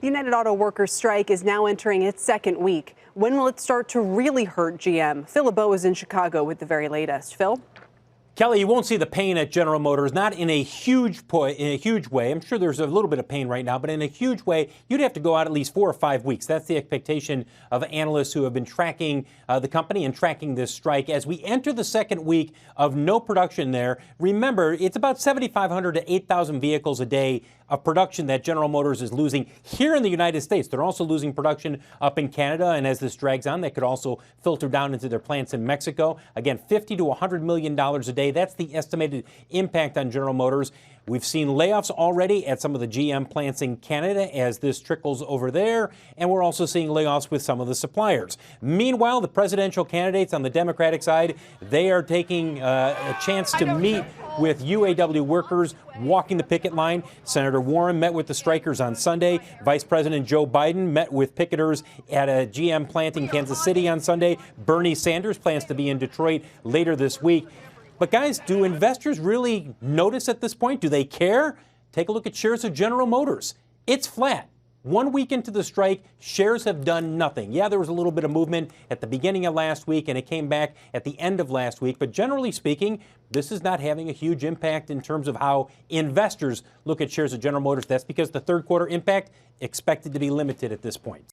The United Autoworkers Strike is now entering its second week. When will it start to really hurt GM? Phil LeBeau is in Chicago with the very latest. Phil? Kelly, you won't see the pain at General Motors, not in a huge way. I'm sure there's a little bit of pain right now, but in a huge way, you'd have to go out at least 4 or 5 weeks. That's the expectation of analysts who have been tracking the company and tracking this strike. As we enter the second week of no production there, remember, it's about 7,500 to 8,000 vehicles a day of production that General Motors is losing here in the United States. They're also losing production up in Canada, and as this drags on, that could also filter down into their plants in Mexico. Again, $50 to $100 million a day. That's the estimated impact on General Motors. We've seen layoffs already at some of the GM plants in Canada as this trickles over there, and we're also seeing layoffs with some of the suppliers. Meanwhile, the presidential candidates on the Democratic side, they are taking a chance to meet with UAW workers walking the picket line. Senator Warren met with the strikers on Sunday. Vice President Joe Biden met with picketers at a GM plant in Kansas City on Sunday. Bernie Sanders plans to be in Detroit later this week. But guys, do investors really notice at this point? Do they care? Take a look at shares of General Motors. It's flat. 1 week into the strike, shares have done nothing. Yeah, there was a little bit of movement at the beginning of last week, and it came back at the end of last week. But generally speaking, this is not having a huge impact in terms of how investors look at shares of General Motors. That's because the third quarter impact expected to be limited at this point.